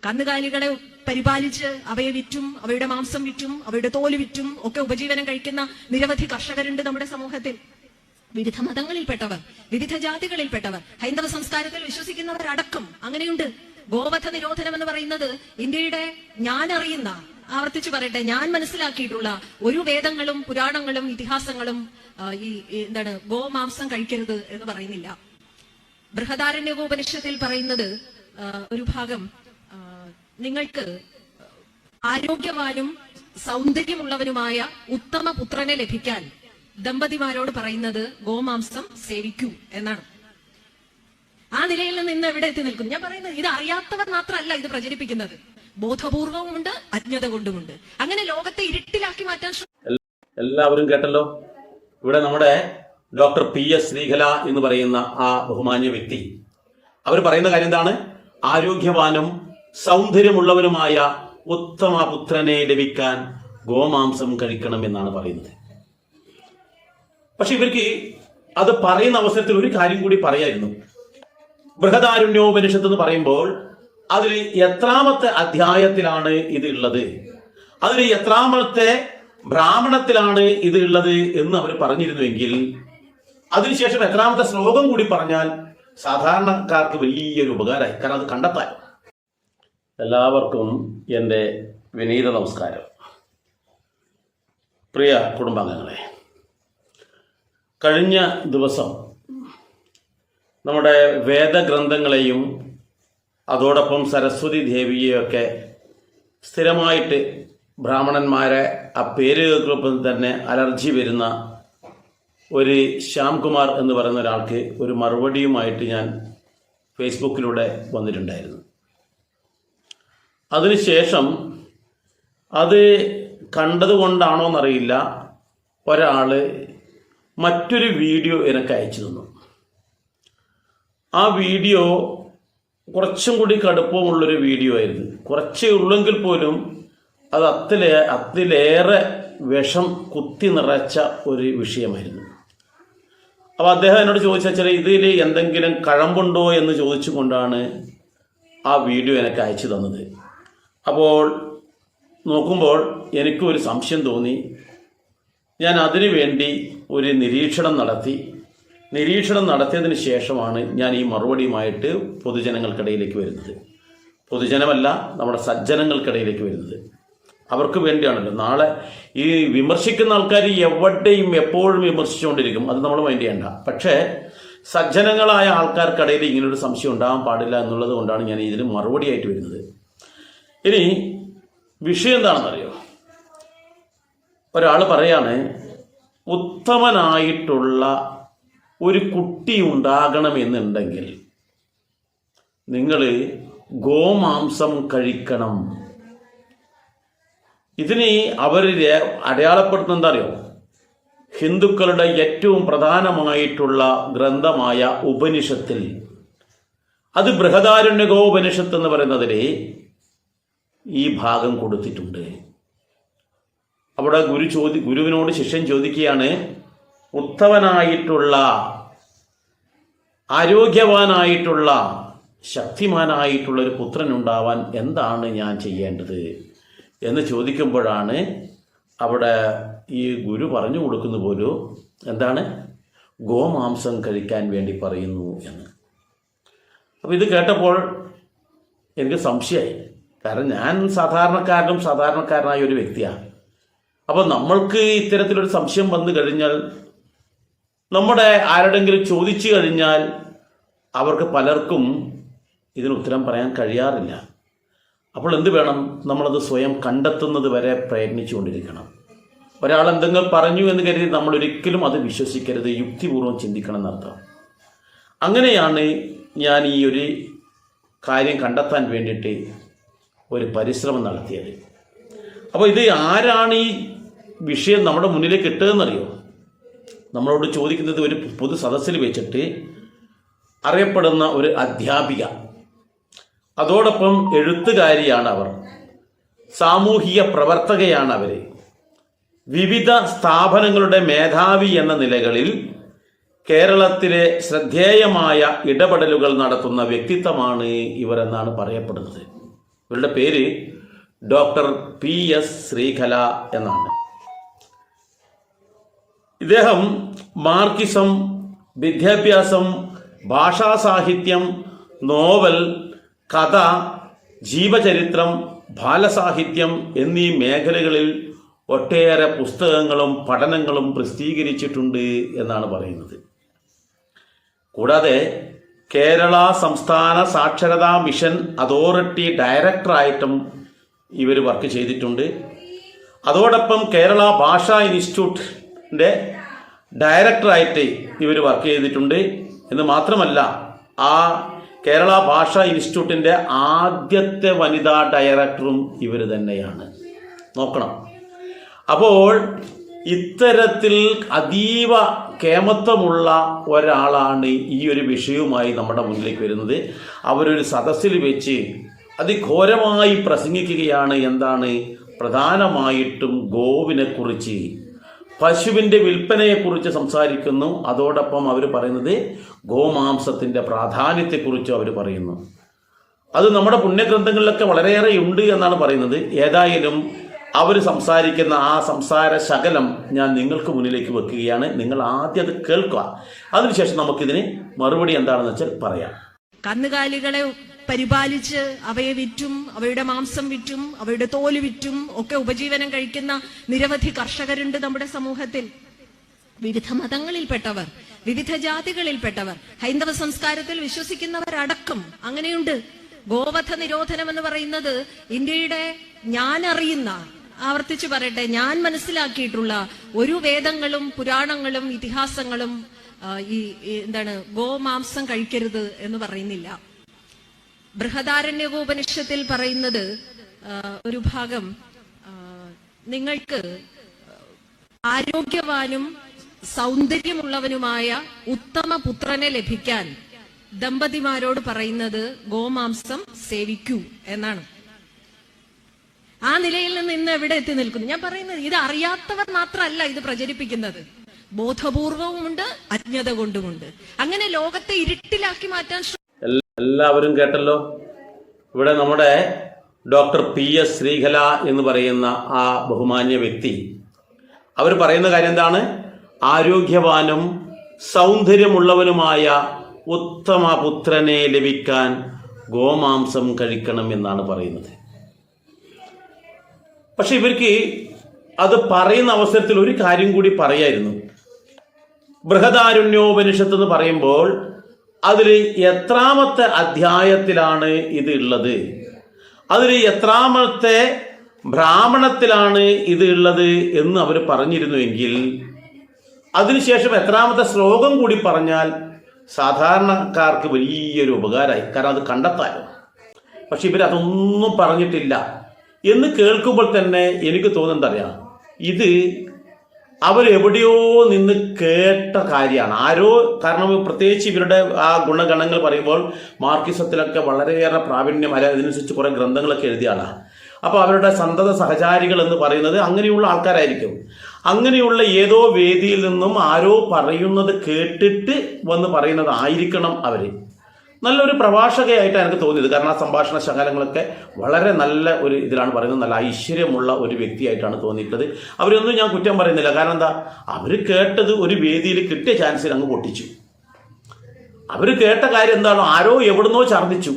കന്നുകാലികളെ പരിപാലിച്ച് അവയെ വിറ്റും അവയുടെ മാംസം വിറ്റും അവയുടെ തോല് വിറ്റും ഒക്കെ ഉപജീവനം കഴിക്കുന്ന നിരവധി കർഷകരുണ്ട് നമ്മുടെ സമൂഹത്തിൽ. വിവിധ മതങ്ങളിൽപ്പെട്ടവർ, വിവിധ ജാതികളിൽപ്പെട്ടവർ, ഹൈന്ദവ സംസ്കാരത്തിൽ വിശ്വസിക്കുന്നവരടക്കം അങ്ങനെയുണ്ട്. ഗോവധ നിരോധനം എന്ന് പറയുന്നത് ഇന്ത്യയുടെ ഞാൻ അറിയുന്ന, ആവർത്തിച്ചു പറയട്ടെ, ഞാൻ മനസ്സിലാക്കിയിട്ടുള്ള ഒരു വേദങ്ങളും പുരാണങ്ങളും ഇതിഹാസങ്ങളും ഗോമാംസം കഴിക്കരുത് എന്ന് പറയുന്നില്ല. ബൃഹദാരണ്യകോപനിഷത്തിൽ പറയുന്നത് ഒരു ഭാഗം, നിങ്ങൾക്ക് ആരോഗ്യവാനും സൗന്ദര്യമുള്ളവനുമായ ഉത്തമ പുത്രനെ ലഭിക്കാൻ ദമ്പതിമാരോട് പറയുന്നത് ഗോമാംസം സേവിക്കൂ എന്നാണ്. ആ നിലയിൽ നിന്ന് എവിടെ എത്തി നിൽക്കുന്നു? ഞാൻ പറയുന്നത് ഇത് അറിയാത്തവർ മാത്രമല്ല ഇത് പ്രചരിപ്പിക്കുന്നത്, ബോധപൂർവമുണ്ട്, അജ്ഞത കൊണ്ടുമുണ്ട്. അങ്ങനെ ലോകത്തെ ഇരുട്ടിലാക്കി മാറ്റാൻ എല്ലാവരും കേട്ടല്ലോ. ഇവിടെ നമ്മുടെ ഡോക്ടർ PS ശ്രീകല എന്ന് പറയുന്ന ആ ബഹുമാന്യ വ്യക്തി അവർ പറയുന്ന കാര്യം എന്താണ്? ആരോഗ്യവാനും സൗന്ദര്യമുള്ളവനുമായ ഉത്തമ പുത്രനെ ലഭിക്കാൻ ഗോമാംസം കഴിക്കണം എന്നാണ് പറയുന്നത്. പക്ഷെ ഇവർക്ക് അത് പറയുന്ന അവസരത്തിൽ ഒരു കാര്യം കൂടി പറയായിരുന്നു. ബൃഹദാരണ്യോപനിഷത്ത് എന്ന് പറയുമ്പോൾ അതിൽ എത്രാമത്തെ അധ്യായത്തിലാണ് ഇത് ഉള്ളത്, അതിൽ എത്രാമത്തെ ബ്രാഹ്മണത്തിലാണ് ഇത് ഉള്ളത് എന്ന് അവർ പറഞ്ഞിരുന്നുവെങ്കിൽ അതിനുശേഷം എത്രാമത്തെ ശ്ലോകം കൂടി പറഞ്ഞാൽ സാധാരണക്കാർക്ക് വലിയൊരു ഉപകാരമായി. കാരണം അത് കണ്ടെത്താൻ. എല്ലാവർക്കും എൻ്റെ വിനീത നമസ്കാരം. പ്രിയ കുടുംബാംഗങ്ങളെ, കഴിഞ്ഞ ദിവസം നമ്മുടെ വേദഗ്രന്ഥങ്ങളെയും അതോടൊപ്പം സരസ്വതി ദേവിയെയൊക്കെ സ്ഥിരമായിട്ട് ബ്രാഹ്മണന്മാരെ ആ പേര് കേൾക്കുമ്പോൾ തന്നെ അലർജി വരുന്ന ഒരു ശ്യാംകുമാർ എന്ന് പറയുന്ന ഒരാൾക്ക് ഒരു മറുപടിയുമായിട്ട് ഞാൻ ഫേസ്ബുക്കിലൂടെ വന്നിട്ടുണ്ടായിരുന്നു. അതിനുശേഷം അത് കണ്ടതുകൊണ്ടാണോ എന്നറിയില്ല, ഒരാൾ മറ്റൊരു വീഡിയോ എനിക്ക് അയച്ചു തന്നു. ആ വീഡിയോ കുറച്ചും കൂടി കടുപ്പമുള്ളൊരു വീഡിയോ ആയിരുന്നു. കുറച്ചേ ഉള്ളെങ്കിൽ പോലും അത് അതിലേറെ വിഷം കുത്തി നിറച്ച ഒരു വിഷയമായിരുന്നു. അപ്പോൾ അദ്ദേഹം എന്നോട് ചോദിച്ചാൽ ഇതിൽ എന്തെങ്കിലും കഴമ്പുണ്ടോ എന്ന് ചോദിച്ചുകൊണ്ടാണ് ആ വീഡിയോ എനിക്ക് അയച്ചു തന്നത്. അപ്പോൾ നോക്കുമ്പോൾ എനിക്കൊരു സംശയം തോന്നി. ഞാൻ അതിനു വേണ്ടി ഒരു നിരീക്ഷണം നടത്തിയതിന് ശേഷമാണ് ഞാൻ ഈ മറുപടിയുമായിട്ട് പൊതുജനങ്ങൾക്കിടയിലേക്ക് വരുന്നത്. പൊതുജനമല്ല, നമ്മുടെ സജ്ജനങ്ങൾക്കിടയിലേക്ക് വരുന്നത്. അവർക്ക് വേണ്ടിയാണല്ലോ. നാളെ ഈ വിമർശിക്കുന്ന ആൾക്കാർ എവിടെയും എപ്പോഴും വിമർശിച്ചുകൊണ്ടിരിക്കും, അത് നമ്മൾ മൈൻഡ് ചെയ്യണ്ട. പക്ഷേ സജ്ജനങ്ങളായ ആൾക്കാർക്കിടയിൽ ഇങ്ങനൊരു സംശയം ഉണ്ടാകാൻ പാടില്ല എന്നുള്ളത് കൊണ്ടാണ് ഞാൻ ഇതിന് മറുപടിയായിട്ട് വരുന്നത്. ഇനി വിഷയം എന്താണെന്നറിയോ? ഒരാൾ പറയാണ്, ഉത്തമനായിട്ടുള്ള ഒരു കുട്ടി ഉണ്ടാകണമെന്നുണ്ടെങ്കിൽ നിങ്ങൾ ഗോമാംസം കഴിക്കണം. ഇതിന് അവർ അടയാളപ്പെടുത്തുന്ന എന്താ അറിയോ? ഹിന്ദുക്കളുടെ ഏറ്റവും പ്രധാനമായിട്ടുള്ള ഗ്രന്ഥമായ ഉപനിഷത്തിൽ, അത് ബൃഹദാരണ്യകോപനിഷത്ത് എന്ന് പറയുന്നതിൽ ഈ ഭാഗം കൊടുത്തിട്ടുണ്ട്. അവിടെ ഗുരുവിനോട് ശിഷ്യൻ ചോദിക്കുകയാണ്, ഉത്തമനായിട്ടുള്ള ആരോഗ്യവാനായിട്ടുള്ള ശക്തിമാനായിട്ടുള്ള ഒരു പുത്രൻ ഉണ്ടാവാൻ എന്താണ് ഞാൻ ചെയ്യേണ്ടത് എന്ന് ചോദിക്കുമ്പോഴാണ് അവിടെ ഈ ഗുരു പറഞ്ഞു കൊടുക്കുന്ന പോലും എന്താണ്, ഗോമാംസം കഴിക്കാൻ വേണ്ടി പറയുന്നു എന്ന്. അപ്പോൾ ഇത് കേട്ടപ്പോൾ എനിക്ക് സംശയമായി. കാരണം ഞാൻ സാധാരണക്കാരനായ ഒരു വ്യക്തിയാണ്. അപ്പോൾ നമ്മൾക്ക് ഇത്തരത്തിലൊരു സംശയം വന്നു കഴിഞ്ഞാൽ, നമ്മുടെ ആരുടെങ്കിലും ചോദിച്ചു കഴിഞ്ഞാൽ അവർക്ക് പലർക്കും ഇതിന് ഉത്തരം പറയാൻ കഴിയാറില്ല. അപ്പോൾ എന്ത് വേണം? നമ്മളത് സ്വയം കണ്ടെത്തുന്നത് വരെ പ്രയത്നിച്ചുകൊണ്ടിരിക്കണം. ഒരാൾ എന്തെങ്കിലും പറഞ്ഞു എന്ന് കരുതി നമ്മൾ ഒരിക്കലും അത് വിശ്വസിക്കരുത്, യുക്തിപൂർവ്വം ചിന്തിക്കണം എന്നർത്ഥം. അങ്ങനെയാണ് ഞാൻ ഈ ഒരു കാര്യം കണ്ടെത്താൻ വേണ്ടിയിട്ട് ഒരു പരിശ്രമം നടത്തിയത്. അപ്പോൾ ഇത് ആരാണ് ഈ വിഷയം നമ്മുടെ മുന്നിലേക്ക് ഇട്ടതെന്നറിയോ? നമ്മളോട് ചോദിക്കുന്നത് ഒരു പൊതു സദസ്സിൽ വെച്ചിട്ട് അറിയപ്പെടുന്ന ഒരു അധ്യാപിക, അതോടൊപ്പം എഴുത്തുകാരിയാണ് അവർ, സാമൂഹിക പ്രവർത്തകയാണ് അവർ, വിവിധ സ്ഥാപനങ്ങളുടെ മേധാവി എന്ന നിലകളിൽ കേരളത്തിലെ ശ്രദ്ധേയമായ ഇടപെടലുകൾ നടത്തുന്ന വ്യക്തിത്വമാണ് ഇവരെന്നാണ് പറയപ്പെടുന്നത്. ഇവരുടെ പേര് ഡോക്ടർ PS ശ്രീകല എന്നാണ്. ഇദ്ദേഹം മാർക്സിസം, വിദ്യാഭ്യാസം, ഭാഷാസാഹിത്യം, നോവൽ, കഥ, ജീവചരിത്രം, ബാലസാഹിത്യം എന്നീ മേഖലകളിൽ ഒട്ടേറെ പുസ്തകങ്ങളും പഠനങ്ങളും പ്രസിദ്ധീകരിച്ചിട്ടുണ്ട് എന്നാണ് പറയുന്നത്. കൂടാതെ കേരള സംസ്ഥാന സാക്ഷരതാ മിഷൻ അതോറിറ്റി ഡയറക്ടറായിട്ടും ഇവർ വർക്ക് ചെയ്തിട്ടുണ്ട്. അതോടൊപ്പം കേരള ഭാഷാ ഇൻസ്റ്റിറ്റ്യൂട്ടിൻ്റെ ഡയറക്ടറായിട്ട് ഇവർ വർക്ക് ചെയ്തിട്ടുണ്ട്. എന്ന് മാത്രമല്ല, ആ കേരള ഭാഷാ ഇൻസ്റ്റിറ്റ്യൂട്ടിൻ്റെ ആദ്യത്തെ വനിതാ ഡയറക്ടറും ഇവർ തന്നെയാണ്. നോക്കണം. അപ്പോൾ ഇത്തരത്തിൽ അതീവ കേമത്വമുള്ള ഒരാളാണ് ഈ ഒരു വിഷയവുമായി നമ്മുടെ മുന്നിലേക്ക് വരുന്നത്. അവരൊരു സദസ്സിൽ വെച്ച് അതിഘോരമായി പ്രസംഗിക്കുകയാണ്. എന്താണ്? പ്രധാനമായിട്ടും ഗോവിനെക്കുറിച്ച്, പശുവിൻ്റെ വിൽപ്പനയെക്കുറിച്ച് സംസാരിക്കുന്നു. അതോടൊപ്പം അവർ പറയുന്നത് ഗോമാംസത്തിൻ്റെ പ്രാധാന്യത്തെക്കുറിച്ചും അവർ പറയുന്നു. അത് നമ്മുടെ പുണ്യഗ്രന്ഥങ്ങളിലൊക്കെ വളരെയേറെ ഉണ്ട് എന്നാണ് പറയുന്നത്. ഏതായാലും അവർ സംസാരിക്കുന്ന ആ സംസാര ശകലം ഞാൻ നിങ്ങൾക്ക് മുന്നിലേക്ക് വെക്കുകയാണ്. നിങ്ങൾ ആദ്യം അത് കേൾക്കുക. അതിനുശേഷം നമുക്കിതിന് മറുപടി എന്താണെന്ന് വെച്ചാൽ പറയാം. കന്നുകാലികളെ പരിപാലിച്ച് അവയെ വിറ്റും അവയുടെ മാംസം വിറ്റും അവയുടെ തോല് വിറ്റും ഒക്കെ ഉപജീവനം കഴിക്കുന്ന നിരവധി കർഷകരുണ്ട് നമ്മുടെ സമൂഹത്തിൽ. വിവിധ മതങ്ങളിൽപ്പെട്ടവർ, വിവിധ ജാതികളിൽപ്പെട്ടവർ, ഹൈന്ദവ സംസ്കാരത്തിൽ വിശ്വസിക്കുന്നവരടക്കം അങ്ങനെയുണ്ട്. ഗോവധ നിരോധനം എന്ന് പറയുന്നത് ഇന്ത്യയുടെ ഞാൻ അറിയുന്ന, ആവർത്തിച്ചു പറയട്ടെ, ഞാൻ മനസ്സിലാക്കിയിട്ടുള്ള ഒരു വേദങ്ങളും പുരാണങ്ങളും ഇതിഹാസങ്ങളും എന്താണ് ഗോമാംസം കഴിക്കരുത് എന്ന് പറയുന്നില്ല. ബൃഹദാരണ്യകോപനിഷത്തിൽ പറയുന്നത് ഒരു ഭാഗം, നിങ്ങൾക്ക് ആരോഗ്യവാനും സൗന്ദര്യമുള്ളവനുമായ ഉത്തമ പുത്രനെ ലഭിക്കാൻ ദമ്പതിമാരോട് പറയുന്നത് ഗോമാംസം സേവിക്കൂ എന്നാണ്. ആ നിലയിൽ നിന്ന് ഇന്ന് എവിടെ എത്തി നിൽക്കുന്നു? ഞാൻ പറയുന്നത് ഇത് അറിയാത്തവർ മാത്രമല്ല ഇത് പ്രചരിപ്പിക്കുന്നത്, ബോധപൂർവവുമുണ്ട്, അജ്ഞത കൊണ്ടുമുണ്ട്. അങ്ങനെ ലോകത്തെ ഇരുട്ടിലാക്കി മാറ്റാൻ എല്ലാവരും കേട്ടല്ലോ. ഇവിടെ നമ്മുടെ ഡോക്ടർ PS ശ്രീകല എന്ന് പറയുന്ന ആ ബഹുമാന്യ വ്യക്തി അവർ പറയുന്ന കാര്യം എന്താണ്? ആരോഗ്യവാനും സൗന്ദര്യമുള്ളവനുമായ ഉത്തമ പുത്രനെ ലഭിക്കാൻ ഗോമാംസം കഴിക്കണം എന്നാണ് പറയുന്നത്. പക്ഷെ ഇവർക്ക് അത് പറയുന്ന അവസരത്തിൽ ഒരു കാര്യം കൂടി പറയായിരുന്നു. ബൃഹദാരണ്യോപനിഷത്ത് എന്ന് പറയുമ്പോൾ അതിൽ എത്രാമത്തെ അധ്യായത്തിലാണ് ഇത് ഉള്ളത്, അതിൽ എത്രാമത്തെ ബ്രാഹ്മണത്തിലാണ് ഇത് ഉള്ളത് എന്ന് അവർ പറഞ്ഞിരുന്നുവെങ്കിൽ അതിനുശേഷം എത്രാമത്തെ ശ്ലോകം കൂടി പറഞ്ഞാൽ സാധാരണക്കാർക്ക് വലിയൊരു ഉപകാരമായി. കാരണം അത് കണ്ടെത്താലോ. പക്ഷെ ഇവരതൊന്നും പറഞ്ഞിട്ടില്ല എന്ന് കേൾക്കുമ്പോൾ തന്നെ എനിക്ക് തോന്നുന്നതറിയാം, ഇത് അവരെവിടെയോ നിന്ന് കേട്ട കാര്യമാണ്. ആരോ, കാരണം പ്രത്യേകിച്ച് ഇവരുടെ ആ ഗുണഗണങ്ങൾ പറയുമ്പോൾ മാർക്സിസത്തിലൊക്കെ വളരെയേറെ പ്രാവീണ്യം, അല്ല ഇതിനനുസരിച്ച് കുറേ ഗ്രന്ഥങ്ങളൊക്കെ എഴുതിയ ആളാണ്. അപ്പോൾ അവരുടെ സന്തത സഹചാരികൾ എന്ന് പറയുന്നത് അങ്ങനെയുള്ള ആൾക്കാരായിരിക്കും. അങ്ങനെയുള്ള ഏതോ വേദിയിൽ നിന്നും ആരോ പറയുന്നത് കേട്ടിട്ട് വന്ന് പറയുന്നതായിരിക്കണം അവർ. നല്ലൊരു പ്രഭാഷകയായിട്ടാണ് എനിക്ക് തോന്നിയത്. കാരണം ആ സംഭാഷണ ശകലങ്ങളൊക്കെ വളരെ നല്ല ഒരു ഇതിലാണ് പറയുന്നത്. നല്ല ഐശ്വര്യമുള്ള ഒരു വ്യക്തിയായിട്ടാണ് തോന്നിയിട്ടുള്ളത്. അവരൊന്നും ഞാൻ കുറ്റം പറയുന്നില്ല. കാരണം എന്താ, അവർ കേട്ടത് ഒരു വേദിയിൽ കിട്ടിയ ചാൻസിൽ അങ്ങ് പൊട്ടിച്ചു. അവർ കേട്ട കാര്യം എന്താണോ, ആരോ എവിടുന്നോ ഛർദ്ദിച്ചു,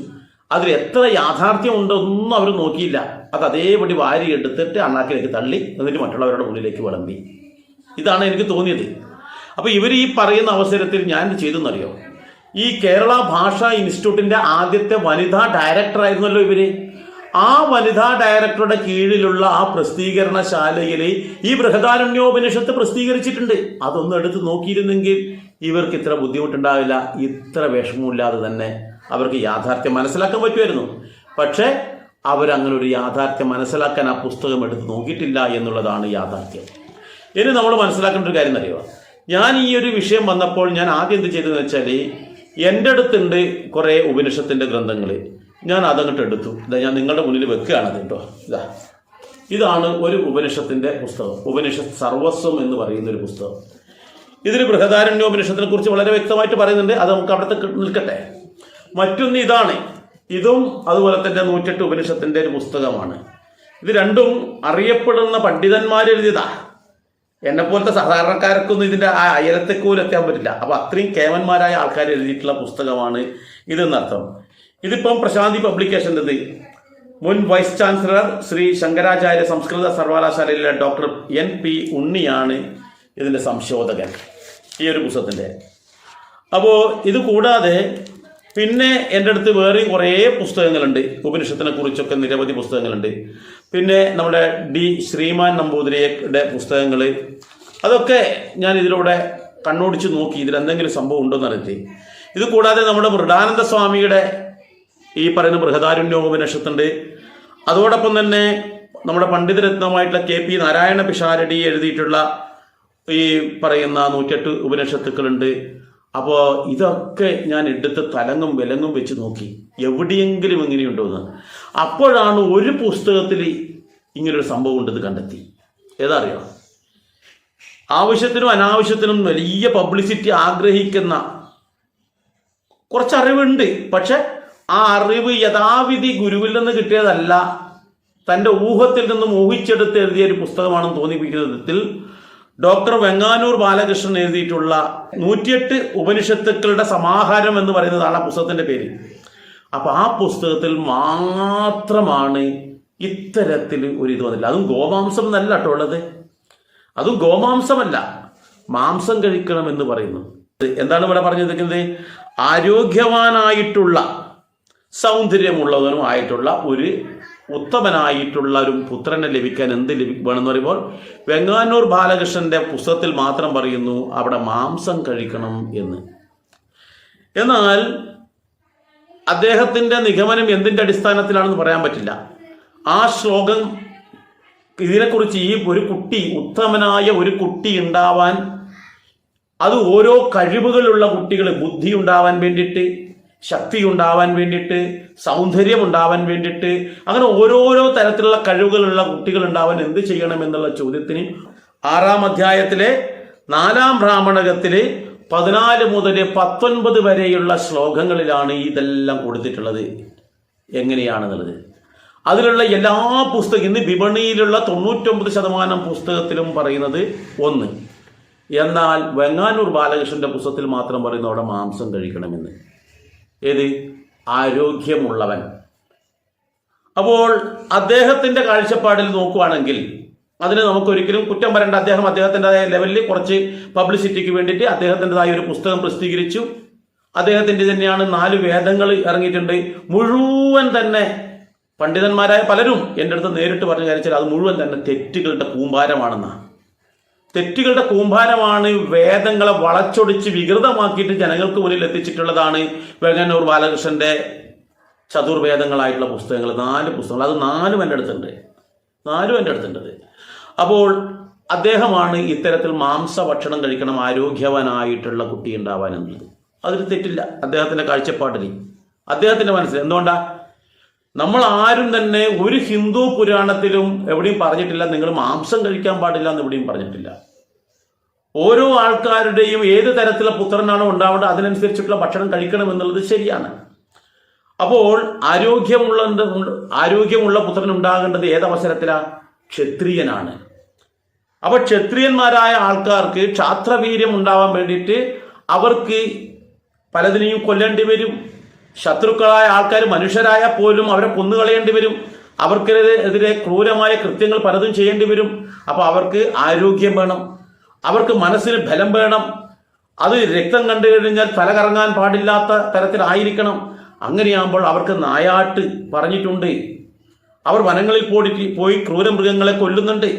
അതിൽ എത്ര യാഥാർത്ഥ്യം ഉണ്ടോ ഒന്നും അവർ നോക്കിയില്ല. അത് അതേപടി വാരി എടുത്തിട്ട് അണ്ണാക്കിലേക്ക് തള്ളി എന്നിട്ട് മറ്റുള്ളവരുടെ ഉള്ളിലേക്ക് വിളമ്പി. ഇതാണ് എനിക്ക് തോന്നിയത്. അപ്പോൾ ഇവർ ഈ പറയുന്ന അവസരത്തിൽ ഞാൻ എന്ത് ചെയ്തെന്നറിയോ, ഈ കേരള ഭാഷാ ഇൻസ്റ്റിറ്റ്യൂട്ടിന്റെ ആദ്യത്തെ വനിതാ ഡയറക്ടറായിരുന്നല്ലോ ഇവര്. ആ വനിതാ ഡയറക്ടറുടെ കീഴിലുള്ള ആ പ്രസിദ്ധീകരണശാലയിൽ ഈ ബൃഹദാരണ്യോപനിഷത്ത് പ്രസിദ്ധീകരിച്ചിട്ടുണ്ട്. അതൊന്നും എടുത്ത് നോക്കിയിരുന്നെങ്കിൽ ഇവർക്ക് ഇത്ര ബുദ്ധിമുട്ടുണ്ടാവില്ല, ഇത്ര വിഷമമില്ലാതെ തന്നെ അവർക്ക് യാഥാർത്ഥ്യം മനസ്സിലാക്കാൻ പറ്റുമായിരുന്നു. പക്ഷേ അവരങ്ങനെ ഒരു യാഥാർത്ഥ്യം മനസ്സിലാക്കാൻ ആ പുസ്തകം എടുത്ത് നോക്കിയിട്ടില്ല എന്നുള്ളതാണ് യാഥാർത്ഥ്യം. ഇനി നമ്മൾ മനസ്സിലാക്കേണ്ട ഒരു കാര്യം അറിയുക, ഞാൻ ഈ ഒരു വിഷയം വന്നപ്പോൾ ഞാൻ ആദ്യം എന്ത് ചെയ്തതെന്ന് വെച്ചാൽ, എൻ്റെ അടുത്തുണ്ട് കുറേ ഉപനിഷത്തിൻ്റെ ഗ്രന്ഥങ്ങൾ, ഞാൻ അതങ്ങോട്ട് എടുത്തു. ഇതാ ഞാൻ നിങ്ങളുടെ മുന്നിൽ വെക്കുകയാണത് കേട്ടോ. ഇതാണ് ഒരു ഉപനിഷത്തിൻ്റെ പുസ്തകം, ഉപനിഷത്ത് സർവസ്വം എന്ന് പറയുന്ന ഒരു പുസ്തകം. ഇതിൽ ബൃഹദാരണ്യോപനിഷത്തിനെ കുറിച്ച് വളരെ വ്യക്തമായിട്ട് പറയുന്നുണ്ട്. അത് നമുക്ക് അവിടുത്തെ നിൽക്കട്ടെ. മറ്റൊന്ന് ഇതാണ്, ഇതും അതുപോലെ തന്നെ 108 ഉപനിഷത്തിന്റെ ഒരു പുസ്തകമാണ്. ഇത് രണ്ടും അറിയപ്പെടുന്ന പണ്ഡിതന്മാരെഴുതിയതാ. എന്നെപ്പോലത്തെ സാധാരണക്കാർക്കൊന്നും ഇതിന്റെ ആ അയലത്തേക്കൂലും എത്താൻ പറ്റില്ല. അപ്പൊ അത്രയും കേവന്മാരായ ആൾക്കാർ എഴുതിയിട്ടുള്ള പുസ്തകമാണ് ഇതെന്നർത്ഥം. ഇതിപ്പം പ്രശാന്തി പബ്ലിക്കേഷൻ്റെ മുൻ വൈസ് ചാൻസലർ ശ്രീ ശങ്കരാചാര്യ സംസ്കൃത സർവകലാശാലയിലെ ഡോക്ടർ NP ഉണ്ണിയാണ് ഇതിന്റെ സംശോധകൻ ഈ ഒരു പുസ്തകത്തിന്റെ. അപ്പോൾ ഇത് കൂടാതെ പിന്നെ എൻ്റെ അടുത്ത് വേറെയും കുറേ പുസ്തകങ്ങളുണ്ട്. ഉപനിഷത്തിനെ കുറിച്ചൊക്കെ നിരവധി പുസ്തകങ്ങളുണ്ട്. പിന്നെ നമ്മുടെ ശ്രീമാൻ നമ്പൂതിരിയുടെ പുസ്തകങ്ങൾ, അതൊക്കെ ഞാൻ ഇതിലൂടെ കണ്ണോടിച്ച് നോക്കി ഇതിലെന്തെങ്കിലും സംഭവം ഉണ്ടോ എന്നറിഞ്ഞ്. ഇത് കൂടാതെ നമ്മുടെ മൃഡാനന്ദ സ്വാമിയുടെ ഈ പറയുന്ന ബൃഹദാരണ്യോപനിഷത്തുണ്ട്. അതോടൊപ്പം തന്നെ നമ്മുടെ പണ്ഡിതരത്നമായിട്ടുള്ള KP നാരായണ പിഷാരടി എഴുതിയിട്ടുള്ള ഈ പറയുന്ന 108 ഉപനിഷത്തുക്കളുണ്ട്. അപ്പോൾ ഇതൊക്കെ ഞാൻ എടുത്ത് തലങ്ങും വിലങ്ങും വെച്ച് നോക്കി എവിടെയെങ്കിലും ഇങ്ങനെയുണ്ടോ എന്ന്. അപ്പോഴാണ് ഒരു പുസ്തകത്തിൽ ഇങ്ങനൊരു സംഭവം ഉണ്ടെന്ന് കണ്ടെത്തി. ഏതറിയാം? ആവശ്യത്തിനും അനാവശ്യത്തിനും വലിയ പബ്ലിസിറ്റി ആഗ്രഹിക്കുന്ന കുറച്ച് അറിവുണ്ട്. പക്ഷെ ആ അറിവ് യഥാവിധി ഗുരുവിൽ നിന്ന് കിട്ടിയതല്ല, തൻ്റെ ഊഹത്തിൽ നിന്നും ഊഹിച്ചെടുത്ത് എഴുതിയ ഒരു പുസ്തകമാണെന്ന് തോന്നിപ്പിക്കുന്ന വിധത്തിൽ ഡോക്ടർ വെങ്ങാനൂർ ബാലകൃഷ്ണൻ എഴുതിയിട്ടുള്ള 108 ഉപനിഷത്തുക്കളുടെ സമാഹാരം എന്ന് പറയുന്നതാണ് ആ പുസ്തകത്തിന്റെ പേര്. അപ്പൊ ആ പുസ്തകത്തിൽ മാത്രമാണ് ഇത്തരത്തിൽ ഒരു ഇത് വന്നില്ല. അതും ഗോമാംസം എന്നല്ല കേട്ടോ ഉള്ളത്. അതും ഗോമാംസമല്ല, മാംസം കഴിക്കണം എന്ന് പറയുന്നു. എന്താണ് ഇവിടെ പറഞ്ഞിരിക്കുന്നത്? ആരോഗ്യവാനായിട്ടുള്ള സൗന്ദര്യമുള്ളവനും ആയിട്ടുള്ള ഒരു ഉത്തമനായിട്ടുള്ള ഒരു പുത്രനെ ലഭിക്കാൻ എന്ത് വേണമെന്ന് പറയുമ്പോൾ വെങ്ങാനൂർ ബാലകൃഷ്ണന്റെ പുസ്തകത്തിൽ മാത്രം പറയുന്നു അവിടെ മാംസം കഴിക്കണം എന്ന്. എന്നാൽ അദ്ദേഹത്തിന്റെ നിഗമനം എന്തിന്റെ അടിസ്ഥാനത്തിലാണെന്ന് പറയാൻ പറ്റില്ല. ആ ശ്ലോകം ഇതിനെക്കുറിച്ച് ഈ ഒരു കുട്ടി, ഉത്തമനായ ഒരു കുട്ടി ഉണ്ടാവാൻ, അത് ഓരോ കഴിവുകളുള്ള കുട്ടികൾ, ബുദ്ധി ഉണ്ടാവാൻ വേണ്ടിയിട്ട്, ശക്തി ഉണ്ടാവാൻ വേണ്ടിയിട്ട്, സൗന്ദര്യം ഉണ്ടാവാൻ വേണ്ടിയിട്ട്, അങ്ങനെ ഓരോരോ തരത്തിലുള്ള കഴിവുകളുള്ള കുട്ടികൾ ഉണ്ടാവാൻ എന്ത് ചെയ്യണം എന്നുള്ള ചോദ്യത്തിന് 6-ാം അധ്യായത്തിലെ 4-ാം ബ്രാഹ്മണകത്തില് 14 മുതൽ 19 വരെയുള്ള ശ്ലോകങ്ങളിലാണ് ഇതെല്ലാം കൊടുത്തിട്ടുള്ളത്. എങ്ങനെയാണെന്നുള്ളത് അതിലുള്ള എല്ലാ പുസ്തകം ഇന്ന് വിപണിയിലുള്ള 99% പുസ്തകത്തിലും പറയുന്നത് ഒന്ന്. എന്നാൽ വെങ്ങാനൂർ ബാലകൃഷ്ണന്റെ പുസ്തകത്തിൽ മാത്രം പറയുന്നു അവിടെ മാംസം കഴിക്കണമെന്ന്. ഏത്? ആരോഗ്യമുള്ളവൻ. അപ്പോൾ അദ്ദേഹത്തിന്റെ കാഴ്ചപ്പാടിൽ നോക്കുകയാണെങ്കിൽ അതിന് നമുക്കൊരിക്കലും കുറ്റം പറയേണ്ട. അദ്ദേഹത്തിൻ്റെതായ ലെവലിൽ കുറച്ച് പബ്ലിസിറ്റിക്ക് വേണ്ടിയിട്ട് അദ്ദേഹത്തിൻ്റെതായ ഒരു പുസ്തകം പ്രസിദ്ധീകരിച്ചു. അദ്ദേഹത്തിൻ്റെ തന്നെയാണ് 4 വേദങ്ങൾ ഇറങ്ങിയിട്ടുണ്ട്. മുഴുവൻ തന്നെ പണ്ഡിതന്മാരായ പലരും എൻ്റെ അടുത്ത് നേരിട്ട് പറഞ്ഞു കാണിച്ചാൽ അത് മുഴുവൻ തന്നെ തെറ്റുകളുടെ കൂമ്പാരമാണെന്നാണ്. തെറ്റുകളുടെ കൂമ്പാരമാണ്. വേദങ്ങളെ വളച്ചൊടിച്ച് വികൃതമാക്കിയിട്ട് ജനങ്ങൾക്ക് മുന്നിൽ എത്തിച്ചിട്ടുള്ളതാണ് വെങ്ങന്നൂർ ബാലകൃഷ്ണന്റെ ചതുർവേദങ്ങളായിട്ടുള്ള പുസ്തകങ്ങൾ. 4 പുസ്തകങ്ങൾ, അത് 4 എൻ്റെ അടുത്തുണ്ട്. 4 എൻ്റെ അടുത്തുണ്ട്. അപ്പോൾ അദ്ദേഹമാണ് ഇത്തരത്തിൽ മാംസഭക്ഷണം കഴിക്കണം, ആരോഗ്യവാനായിട്ടുള്ള കുട്ടി ഉണ്ടാവാൻ എന്നുള്ളത്. അതിൽ തെറ്റില്ല അദ്ദേഹത്തിന്റെ കാഴ്ചപ്പാടിൽ, അദ്ദേഹത്തിന്റെ മനസ്സിൽ. എന്തുകൊണ്ടാ? നമ്മൾ ആരും തന്നെ ഒരു ഹിന്ദു പുരാണത്തിലും എവിടെയും പറഞ്ഞിട്ടില്ല നിങ്ങൾ മാംസം കഴിക്കാൻ പാടില്ല എന്ന് എവിടെയും പറഞ്ഞിട്ടില്ല. ഓരോ ആൾക്കാരുടെയും ഏത് തരത്തിലുള്ള പുത്രനാണോ ഉണ്ടാവേണ്ടത് അതിനനുസരിച്ചിട്ടുള്ള ഭക്ഷണം കഴിക്കണം എന്നുള്ളത് ശരിയാണ്. അപ്പോൾ ആരോഗ്യമുള്ള പുത്രൻ ഉണ്ടാകേണ്ടത് ഏതവസരത്തിലാണ്? ക്ഷത്രിയനാണ്. അപ്പൊ ക്ഷത്രിയന്മാരായ ആൾക്കാർക്ക് ക്ഷാത്രവീര്യം ഉണ്ടാവാൻ വേണ്ടിയിട്ട് അവർക്ക് പലതിനെയും കൊല്ലേണ്ടി വരും. ശത്രുക്കളായ ആൾക്കാർ മനുഷ്യരായ പോലും അവരെ കൊന്നുകളയേണ്ടി വരും. അവർക്കെതിരെ ക്രൂരമായ കൃത്യങ്ങൾ പലതും ചെയ്യേണ്ടി വരും. അപ്പൊ അവർക്ക് ആരോഗ്യം വേണം, അവർക്ക് മനസ്സിന് ബലം വേണം. അത് രക്തം കണ്ടു കഴിഞ്ഞാൽ തല കറങ്ങാൻ പാടില്ലാത്ത തരത്തിലായിരിക്കണം. അങ്ങനെയാകുമ്പോൾ അവർക്ക് നായാട്ട് പറഞ്ഞിട്ടുണ്ട്. അവർ വനങ്ങളിൽ പോയി ക്രൂരമൃഗങ്ങളെ കൊല്ലുന്നുണ്ട്.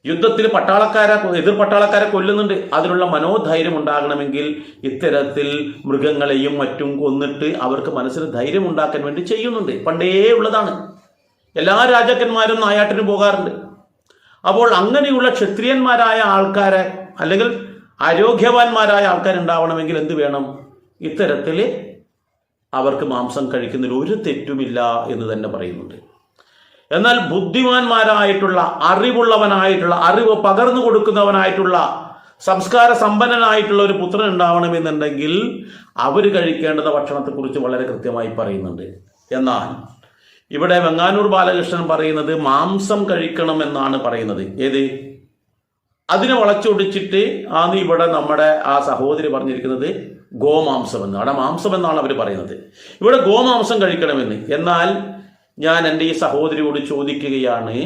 യുദ്ധത്തിൽ എതിർ പട്ടാളക്കാരെ കൊല്ലുന്നുണ്ട്. അതിനുള്ള മനോധൈര്യം ഉണ്ടാകണമെങ്കിൽ ഇത്തരത്തിൽ മൃഗങ്ങളെയും മറ്റും കൊന്നിട്ട് അവർക്ക് മനസ്സിന് ധൈര്യം ഉണ്ടാക്കാൻ വേണ്ടി ചെയ്യുന്നുണ്ട്. പണ്ടേ ഉള്ളതാണ്. എല്ലാ രാജാക്കന്മാരും നായാട്ടിന് പോകാറുണ്ട്. അപ്പോൾ അങ്ങനെയുള്ള ക്ഷത്രിയന്മാരായ ആൾക്കാരെ അല്ലെങ്കിൽ ആരോഗ്യവാന്മാരായ ആൾക്കാരുണ്ടാവണമെങ്കിൽ എന്ത് വേണം? ഇത്തരത്തിൽ അവർക്ക് മാംസം കഴിക്കുന്നതിൽ ഒരു തെറ്റുമില്ല എന്ന് തന്നെ പറയുന്നുണ്ട്. എന്നാൽ ബുദ്ധിമാന്മാരായിട്ടുള്ള, അറിവുള്ളവനായിട്ടുള്ള, അറിവ് പകർന്നു കൊടുക്കുന്നവനായിട്ടുള്ള, സംസ്കാര സമ്പന്നനായിട്ടുള്ള ഒരു പുത്രൻ ഉണ്ടാവണമെന്നുണ്ടെങ്കിൽ അവർ കഴിക്കേണ്ടുന്ന ഭക്ഷണത്തെക്കുറിച്ച് വളരെ കൃത്യമായി പറയുന്നുണ്ട്. എന്നാൽ ഇവിടെ വെങ്ങാനൂർ ബാലകൃഷ്ണൻ പറയുന്നത് മാംസം കഴിക്കണമെന്നാണ് പറയുന്നത്. ഏത്? അതിനെ വളച്ചൊടിച്ചിട്ട് ആണ് ഇവിടെ നമ്മുടെ ആ സഹോദരി പറഞ്ഞിരിക്കുന്നത് ഗോമാംസം എന്ന്. അവിടെ മാംസം എന്നാണ് അവർ പറയുന്നത്, ഇവിടെ ഗോമാംസം കഴിക്കണമെന്ന്. എന്നാൽ ഞാൻ എൻ്റെ ഈ സഹോദരിയോട് ചോദിക്കുകയാണ്,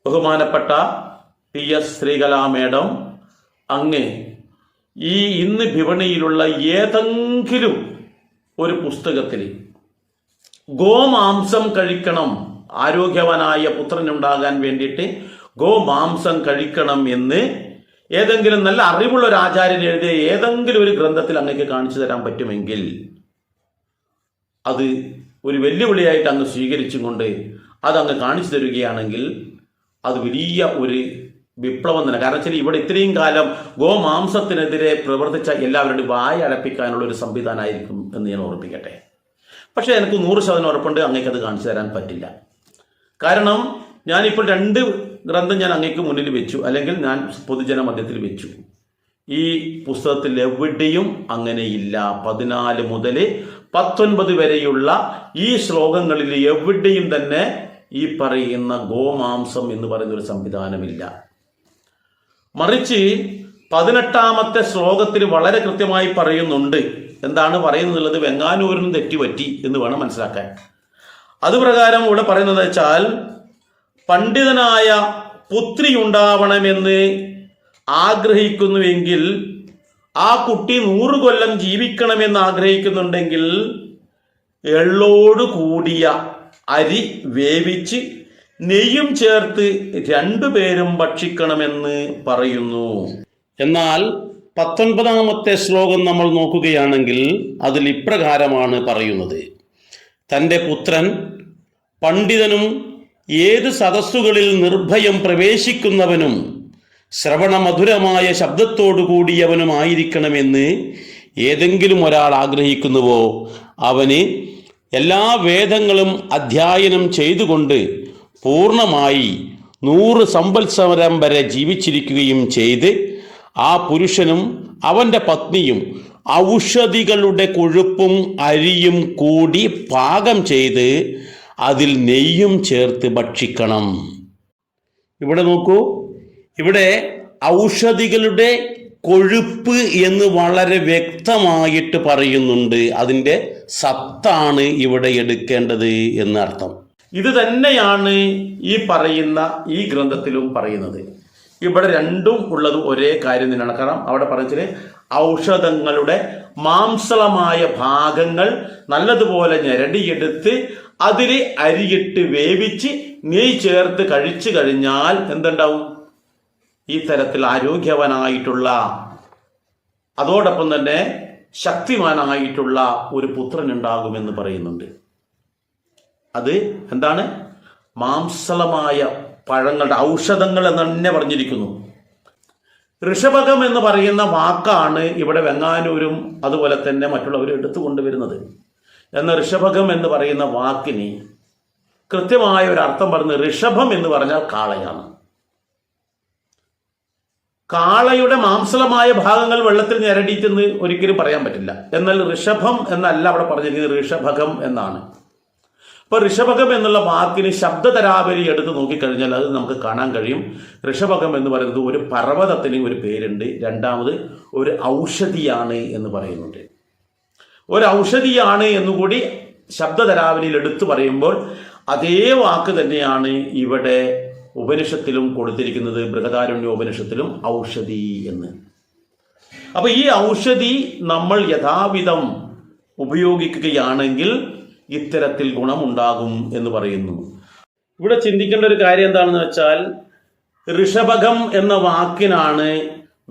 ബഹുമാനപ്പെട്ട PS ശ്രീകലാ മേഡം, അങ്ങ് ഈ ഇന്ന് വിപണിയിലുള്ള ഏതെങ്കിലും ഒരു പുസ്തകത്തിൽ ഗോമാംസം കഴിക്കണം, ആരോഗ്യവാനായ പുത്രനുണ്ടാകാൻ വേണ്ടിയിട്ട് ഗോമാംസം കഴിക്കണം എന്ന് ഏതെങ്കിലും നല്ല അറിവുള്ള ഒരു ആചാര്യൻ എഴുതിയ ഏതെങ്കിലും ഒരു ഗ്രന്ഥത്തിൽ അങ്ങക്ക് കാണിച്ചു തരാൻ പറ്റുമെങ്കിൽ അത് ഒരു വെല്ലുവിളിയായിട്ട് അങ്ങ് സ്വീകരിച്ചും കൊണ്ട് അതങ്ങ് കാണിച്ചു തരികയാണെങ്കിൽ അത് വലിയ ഒരു വിപ്ലവം തന്നെ. കാരണം വെച്ചാൽ ഇവിടെ ഇത്രയും കാലം ഗോമാംസത്തിനെതിരെ പ്രവർത്തിച്ച എല്ലാവരുടെയും വായ അടപ്പിക്കാനുള്ള ഒരു സംവിധാനമായിരിക്കും എന്ന് ഞാൻ ഓർമ്മിപ്പിക്കട്ടെ. പക്ഷേ എനിക്ക് 100% ഉറപ്പുണ്ട് അങ്ങേക്ക് അത് കാണിച്ചു തരാൻ പറ്റില്ല. കാരണം ഞാനിപ്പോൾ 2 ഗ്രന്ഥം ഞാൻ അങ്ങേക്ക് മുന്നിൽ വെച്ചു, അല്ലെങ്കിൽ ഞാൻ പൊതുജന മധ്യത്തിൽ വെച്ചു. ഈ പുസ്തകത്തിൽ എവിടെയും അങ്ങനെയില്ല. 14 മുതൽ 19 വരെയുള്ള ഈ ശ്ലോകങ്ങളിൽ എവിടെയും തന്നെ ഈ പറയുന്ന ഗോമാംസം എന്ന് പറയുന്ന ഒരു സംവിധാനമില്ല. മറിച്ച് 18ാമത്തെ ശ്ലോകത്തിൽ വളരെ കൃത്യമായി പറയുന്നുണ്ട്. എന്താണ് പറയുന്നത്? വെങ്ങാനൂരിനും തെറ്റുപറ്റി എന്ന് വേണം മനസ്സിലാക്കാൻ. അതുപ്രകാരം ഇവിടെ പറയുന്നത് വെച്ചാൽ, പണ്ഡിതനായ പുത്രി ഉണ്ടാവണമെന്ന് ആഗ്രഹിക്കുന്നുവെങ്കിൽ, ആ കുട്ടി 100 കൊല്ലം ജീവിക്കണമെന്ന് ആഗ്രഹിക്കുന്നുണ്ടെങ്കിൽ എള്ളോട് കൂടിയ അരി വേവിച്ച് നെയ്യും ചേർത്ത് 2 പേരും ഭക്ഷിക്കണമെന്ന് പറയുന്നു. എന്നാൽ 19ാമത്തെ ശ്ലോകം നമ്മൾ നോക്കുകയാണെങ്കിൽ അതിൽ ഇപ്രകാരമാണ് പറയുന്നത്: തൻ്റെ പുത്രൻ പണ്ഡിതനും ഏത് സദസ്സുകളിൽ നിർഭയം പ്രവേശിക്കുന്നവനും ശ്രവണമധുരമായ ശബ്ദത്തോടു കൂടിയവനുമായിരിക്കണമെന്ന് ഏതെങ്കിലും ഒരാൾ ആഗ്രഹിക്കുന്നുവോ, അവന് എല്ലാ വേദങ്ങളും അധ്യയനം ചെയ്തുകൊണ്ട് പൂർണ്ണമായി 100 സംവത്സരം വരെ ജീവിച്ചിരിക്കുകയും ചെയ്ത് ആ പുരുഷനും അവൻ്റെ പത്നിയും ഔഷധികളുടെ കൊഴുപ്പും അരിയും കൂടി പാകം ചെയ്ത് അതിൽ നെയ്യും ചേർത്ത് ഭക്ഷിക്കണം. ഇവിടെ നോക്കൂ, ഇവിടെ ഔഷധികളുടെ കൊഴുപ്പ് എന്ന് വളരെ വ്യക്തമായിട്ട് പറയുന്നുണ്ട്. അതിൻ്റെ സത്താണ് ഇവിടെ എടുക്കേണ്ടത് എന്നർത്ഥം. ഇത് തന്നെയാണ് ഈ പറയുന്ന ഈ ഗ്രന്ഥത്തിലും പറയുന്നത്. ഇവിടെ രണ്ടും ഉള്ളത് ഒരേ കാര്യം തന്നെയാണ്. കാരണം അവിടെ പറഞ്ഞാൽ ഔഷധങ്ങളുടെ മാംസളമായ ഭാഗങ്ങൾ നല്ലതുപോലെ ഞെരടിയെടുത്ത് അതിൽ അരിയിട്ട് വേവിച്ച് നെയ്യ് ചേർത്ത് കഴിച്ചു കഴിഞ്ഞാൽ എന്തുണ്ടാവും? ഈ തരത്തിൽ ആരോഗ്യവാനായിട്ടുള്ള, അതോടൊപ്പം തന്നെ ശക്തിമാനായിട്ടുള്ള ഒരു പുത്രൻ ഉണ്ടാകുമെന്ന് പറയുന്നുണ്ട്. അത് എന്താണ്? മാംസളമായ പഴങ്ങളുടെ ഔഷധങ്ങൾ എന്ന് തന്നെ പറഞ്ഞിരിക്കുന്നു. ഋഷഭകം എന്ന് പറയുന്ന വാക്കാണ് ഇവിടെ വെങ്ങാനൂരും അതുപോലെ തന്നെ മറ്റുള്ളവരും എടുത്തുകൊണ്ടുവരുന്നത്. എന്നാൽ ഋഷഭകം എന്ന് പറയുന്ന വാക്കിന് കൃത്യമായ ഒരു അർത്ഥം പറഞ്ഞ് ഋഷഭം എന്ന് പറഞ്ഞാൽ കാളയാണ്. കാളയുടെ മാംസളമായ ഭാഗങ്ങൾ വെള്ളത്തിൽ ഞെരടിയിട്ടെന്ന് ഒരിക്കലും പറയാൻ പറ്റില്ല. എന്നാൽ ഋഷഭം എന്നല്ല അവിടെ പറഞ്ഞിരിക്കുന്നത്, ഋഷഭകം എന്നാണ്. അപ്പോൾ ഋഷഭകം എന്നുള്ള വാക്കിന് ശബ്ദതരാവലി എടുത്ത് നോക്കിക്കഴിഞ്ഞാൽ അത് നമുക്ക് കാണാൻ കഴിയും. ഋഷഭകം എന്ന് പറയുന്നത് ഒരു പർവ്വതത്തിന് ഒരു പേരുണ്ട്, രണ്ടാമത് ഒരു ഔഷധിയാണ് എന്ന് പറയുന്നുണ്ട്. ഒരു ഔഷധിയാണ് എന്നുകൂടി ശബ്ദതരാവലിയിൽ എടുത്തു പറയുമ്പോൾ അതേ വാക്ക് തന്നെയാണ് ഇവിടെ ഉപനിഷത്തിലും കൊടുത്തിരിക്കുന്നത്. ബൃഹദാരണ്യോപനിഷത്തിലും ഔഷധി എന്ന്. അപ്പൊ ഈ ഔഷധി നമ്മൾ യഥാവിധം ഉപയോഗിക്കുകയാണെങ്കിൽ ഇത്തരത്തിൽ ഗുണമുണ്ടാകും എന്ന് പറയുന്നു. ഇവിടെ ചിന്തിക്കേണ്ട ഒരു കാര്യം എന്താണെന്ന് വെച്ചാൽ, ഋഷഭകം എന്ന വാക്കിനാണ്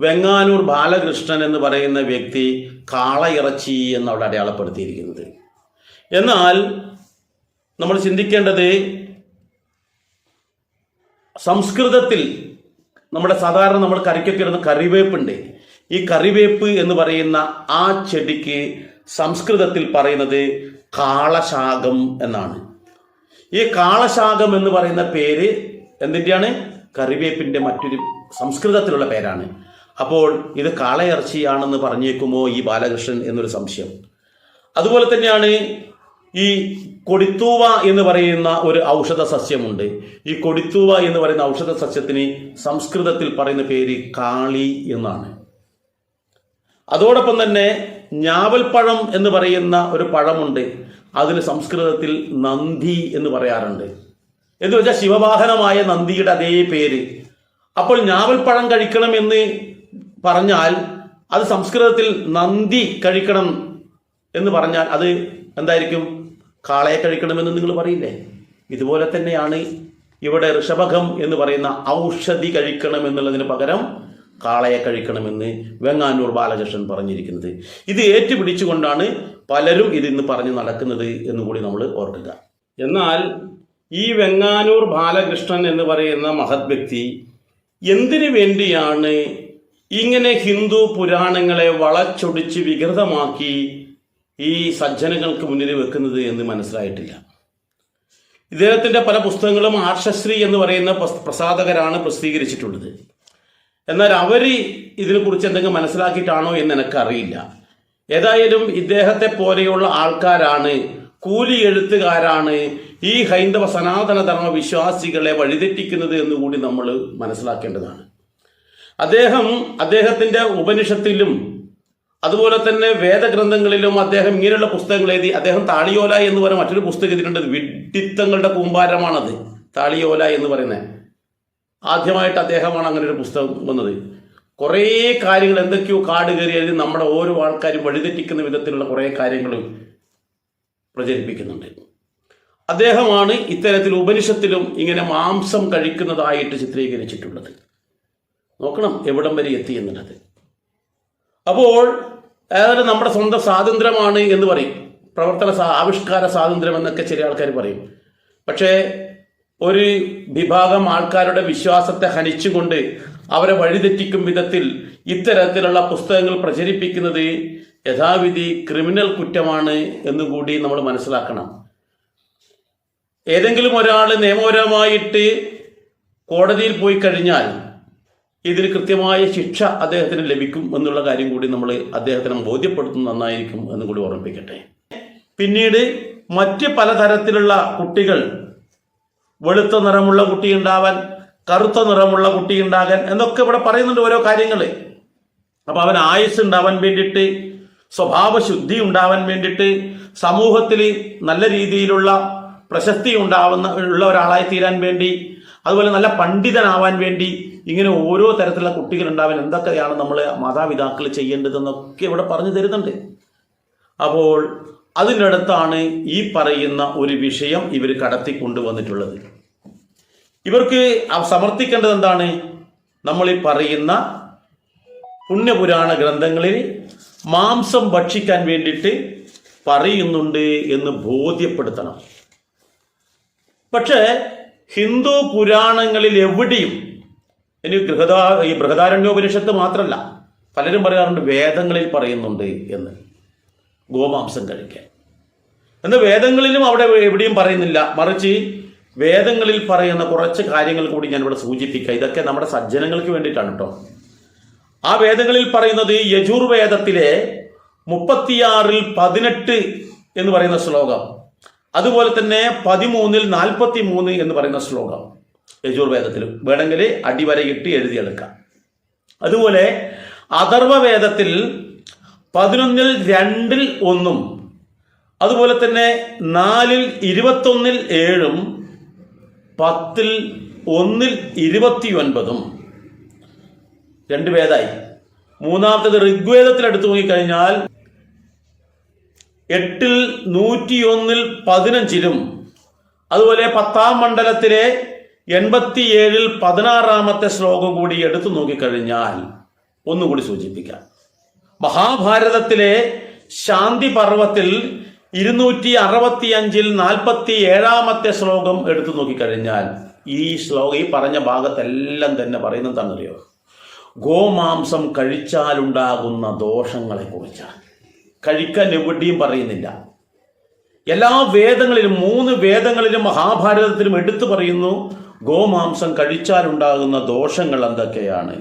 വെങ്ങാനൂർ ബാലകൃഷ്ണൻ എന്ന് പറയുന്ന വ്യക്തി കാളയിറച്ചി എന്നവിടെ അടയാളപ്പെടുത്തിയിരിക്കുന്നത്. എന്നാൽ നമ്മൾ ചിന്തിക്കേണ്ടത്, സംസ്കൃതത്തിൽ നമ്മുടെ സാധാരണ നമ്മൾ കറിക്കൊക്കെ ഇടുന്ന കറിവേപ്പുണ്ട്. ഈ കറിവേപ്പ് എന്ന് പറയുന്ന ആ ചെടിക്ക് സംസ്കൃതത്തിൽ പറയുന്നത് കാളശാകം എന്നാണ്. ഈ കാളശാകം എന്ന് പറയുന്ന പേര് എന്തിൻ്റെയാണ്? കറിവേപ്പിൻ്റെ മറ്റൊരു സംസ്കൃതത്തിലുള്ള പേരാണ്. അപ്പോൾ ഇത് കാളയിറച്ചിയാണെന്ന് പറഞ്ഞേക്കുമോ ഈ ബാലകൃഷ്ണൻ എന്നൊരു സംശയം. അതുപോലെ തന്നെയാണ് ഈ കൊടിത്തൂവ എന്ന് പറയുന്ന ഒരു ഔഷധ സസ്യമുണ്ട്. ഈ കൊടിത്തൂവ എന്ന് പറയുന്ന ഔഷധ സസ്യത്തിന് സംസ്കൃതത്തിൽ പറയുന്ന പേര് കാളി എന്നാണ്. അതോടൊപ്പം തന്നെ ഞാവൽപ്പഴം എന്ന് പറയുന്ന ഒരു പഴമുണ്ട്. അതിന് സംസ്കൃതത്തിൽ നന്ദി എന്ന് പറയാറുണ്ട്. എന്ന് വെച്ചാൽ ശിവവാഹനമായ നന്ദിയുടെ അതേ പേര്. അപ്പോൾ ഞാവൽപ്പഴം കഴിക്കണം എന്ന് പറഞ്ഞാൽ അത് സംസ്കൃതത്തിൽ നന്ദി കഴിക്കണം എന്ന് പറഞ്ഞാൽ അത് എന്തായിരിക്കും? കാളയെ കഴിക്കണമെന്ന് നിങ്ങൾ പറയില്ലേ? ഇതുപോലെ തന്നെയാണ് ഇവിടെ ഋഷഭകം എന്ന് പറയുന്ന ഔഷധി കഴിക്കണം എന്നുള്ളതിന് പകരം കാളയെ കഴിക്കണമെന്ന് വെങ്ങാനൂർ ബാലകൃഷ്ണൻ പറഞ്ഞിരിക്കുന്നത്. ഇത് ഏറ്റുപിടിച്ചുകൊണ്ടാണ് പലരും ഇതിന്ന് പറഞ്ഞു നടക്കുന്നത് എന്നുകൂടി നമ്മൾ ഓർക്കുക. എന്നാൽ ഈ വെങ്ങാനൂർ ബാലകൃഷ്ണൻ എന്ന് പറയുന്ന മഹത് വ്യക്തി എന്തിനു വേണ്ടിയാണ് ഇങ്ങനെ ഹിന്ദു പുരാണങ്ങളെ വളച്ചൊടിച്ച് വികൃതമാക്കി ഈ സജ്ജനങ്ങൾക്ക് മുന്നിൽ വെക്കുന്നത് എന്ന് മനസ്സിലായിട്ടില്ല. ഇദ്ദേഹത്തിൻ്റെ പല പുസ്തകങ്ങളും ആർഷശ്രീ എന്ന് പറയുന്ന പ്രസാധകരാണ് പ്രസിദ്ധീകരിച്ചിട്ടുള്ളത്. എന്നാൽ അവർ ഇതിനെക്കുറിച്ച് എന്തെങ്കിലും മനസ്സിലാക്കിയിട്ടാണോ എന്ന് എനിക്കറിയില്ല. ഏതായാലും ഇദ്ദേഹത്തെ പോലെയുള്ള ആൾക്കാരാണ്, കൂലി എഴുത്തുകാരാണ് ഈ ഹൈന്ദവ സനാതന ധർമ്മ വിശ്വാസികളെ വഴിതെറ്റിക്കുന്നത് എന്നുകൂടി നമ്മൾ മനസ്സിലാക്കേണ്ടതാണ്. അദ്ദേഹത്തിൻ്റെ ഉപനിഷത്തിലും അതുപോലെ തന്നെ വേദഗ്രന്ഥങ്ങളിലും അദ്ദേഹം ഇങ്ങനെയുള്ള പുസ്തകങ്ങൾ എഴുതി. അദ്ദേഹം താളിയോല എന്ന് പറയുന്ന മറ്റൊരു പുസ്തകം എഴുതിയിട്ടുണ്ട്. വിഡ്ഢിത്തങ്ങളുടെ കൂമ്പാരമാണത്, താളിയോല എന്ന് പറയുന്നത്. ആദ്യമായിട്ട് അദ്ദേഹമാണ് അങ്ങനെ ഒരു പുസ്തകം വന്നത്. കുറേ കാര്യങ്ങൾ എന്തൊക്കെയോ കാട് കയറി എഴുതി നമ്മുടെ ഓരോ ആൾക്കാരും വഴിതെറ്റിക്കുന്ന വിധത്തിലുള്ള കുറേ കാര്യങ്ങൾ പ്രചരിപ്പിക്കുന്നുണ്ട്. അദ്ദേഹമാണ് ഇത്തരത്തിൽ ഉപനിഷത്തിലും ഇങ്ങനെ മാംസം കഴിക്കുന്നതായിട്ട് ചിത്രീകരിച്ചിട്ടുള്ളത്. നോക്കണം എവിടം വരെ എത്തി എന്നുള്ളത്. അപ്പോൾ അതായത് നമ്മുടെ സ്വന്തം സ്വാതന്ത്ര്യമാണ് എന്ന് പറയും, ആവിഷ്കാര സ്വാതന്ത്ര്യം എന്നൊക്കെ ചില ആൾക്കാർ പറയും. പക്ഷേ ഒരു വിഭാഗം ആൾക്കാരുടെ വിശ്വാസത്തെ ഹനിച്ചുകൊണ്ട് അവരെ വഴിതെറ്റിക്കും വിധത്തിൽ ഇത്തരത്തിലുള്ള പുസ്തകങ്ങൾ പ്രചരിപ്പിക്കുന്നത് യഥാവിധി ക്രിമിനൽ കുറ്റമാണ് എന്നുകൂടി നമ്മൾ മനസ്സിലാക്കണം. ഏതെങ്കിലും ഒരാൾ നിയമപരമായിട്ട് കോടതിയിൽ പോയി കഴിഞ്ഞാൽ ഇതിന് കൃത്യമായ ശിക്ഷ അദ്ദേഹത്തിന് ലഭിക്കും എന്നുള്ള കാര്യം കൂടി നമ്മൾ അദ്ദേഹത്തിനെ ബോധ്യപ്പെടുത്തുന്നത് നന്നായിരിക്കും എന്ന് കൂടി ഓർമ്മിപ്പിക്കട്ടെ. പിന്നീട് മറ്റ് പലതരത്തിലുള്ള കുട്ടികൾ, വെളുത്ത നിറമുള്ള കുട്ടി ഉണ്ടാവാൻ, കറുത്ത നിറമുള്ള കുട്ടി ഉണ്ടാകാൻ എന്നൊക്കെ ഇവിടെ പറയുന്നുണ്ട് ഓരോ കാര്യങ്ങൾ. അപ്പം അവൻ ആയുസ് ഉണ്ടാവാൻ വേണ്ടിയിട്ട്, സ്വഭാവശുദ്ധി ഉണ്ടാവാൻ വേണ്ടിയിട്ട്, സമൂഹത്തിൽ നല്ല രീതിയിലുള്ള പ്രശസ്തി ഉള്ള ഒരാളായി തീരാൻ വേണ്ടി, അതുപോലെ നല്ല പണ്ഡിതനാവാൻ വേണ്ടി, ഇങ്ങനെ ഓരോ തരത്തിലുള്ള കുട്ടികൾ ഉണ്ടാവാൻ എന്തൊക്കെയാണ് നമ്മൾ മാതാപിതാക്കൾ ചെയ്യേണ്ടതെന്നൊക്കെ ഇവിടെ പറഞ്ഞു തരുന്നുണ്ട്. അപ്പോൾ അതിനടുത്താണ് ഈ പറയുന്ന ഒരു വിഷയം ഇവർ കടത്തിക്കൊണ്ടുവന്നിട്ടുള്ളത്. ഇവർക്ക് സമർത്ഥിക്കേണ്ടത് എന്താണ്? നമ്മൾ ഈ പറയുന്ന പുണ്യപുരാണ ഗ്രന്ഥങ്ങളിൽ മാംസം ഭക്ഷിക്കാൻ വേണ്ടിയിട്ട് പറയുന്നുണ്ട് എന്ന് ബോധ്യപ്പെടുത്തണം. പക്ഷേ ഹിന്ദു പുരാണങ്ങളിൽ എവിടെയും, ഇനി ഈ ബൃഹദാരണ്യോപനിഷത്ത് മാത്രമല്ല, പലരും പറയാറുണ്ട് വേദങ്ങളിൽ പറയുന്നുണ്ട് എന്ന് ഗോമാംസം കഴിക്കാൻ. എന്നാൽ വേദങ്ങളിലും അവിടെ എവിടെയും പറയുന്നില്ല. മറിച്ച് വേദങ്ങളിൽ പറയുന്ന കുറച്ച് കാര്യങ്ങൾ കൂടി ഞാനിവിടെ സൂചിപ്പിക്കാം. ഇതൊക്കെ നമ്മുടെ സജ്ജനങ്ങൾക്ക് വേണ്ടിയിട്ടാണ് കേട്ടോ. ആ വേദങ്ങളിൽ പറയുന്നത് യജുർവേദത്തിലെ 36:18 എന്ന് പറയുന്ന ശ്ലോകം, അതുപോലെ തന്നെ 13:43 എന്ന് പറയുന്ന ശ്ലോകം യജുർവേദത്തിലും വേണമെങ്കിൽ അടിവരയിട്ട് എഴുതിയെടുക്കാം. അതുപോലെ അഥർവവേദത്തിൽ 11:2 അതുപോലെ തന്നെ 4:21-7 10:1-29 രണ്ട് വേദമായി. മൂന്നാമത്തേത് ഋഗ്വേദത്തിൽ എടുത്തു നോക്കിക്കഴിഞ്ഞാൽ 8:101-15 അതുപോലെ 10-ാം മണ്ഡലത്തിലെ 87-16 ശ്ലോകം കൂടി എടുത്തു നോക്കിക്കഴിഞ്ഞാൽ ഒന്നുകൂടി സൂചിപ്പിക്കാം. മഹാഭാരതത്തിലെ ശാന്തി പർവത്തിൽ 265-47 ശ്ലോകം എടുത്തു നോക്കിക്കഴിഞ്ഞാൽ ഈ പറഞ്ഞ ഭാഗത്തെല്ലാം തന്നെ പറയുന്നത് എന്താണെന്നറിയോ? ഗോമാംസം കഴിച്ചാലുണ്ടാകുന്ന ദോഷങ്ങളെ കുറിച്ചാണ്. കഴിക്കാൻ എവിടെയും പറയുന്നില്ല. എല്ലാ വേദങ്ങളിലും 3 വേദങ്ങളിലും മഹാഭാരതത്തിലും എടുത്തു പറയുന്നു ഗോമാംസം കഴിച്ചാലുണ്ടാകുന്ന ദോഷങ്ങൾ എന്തൊക്കെയാണ്.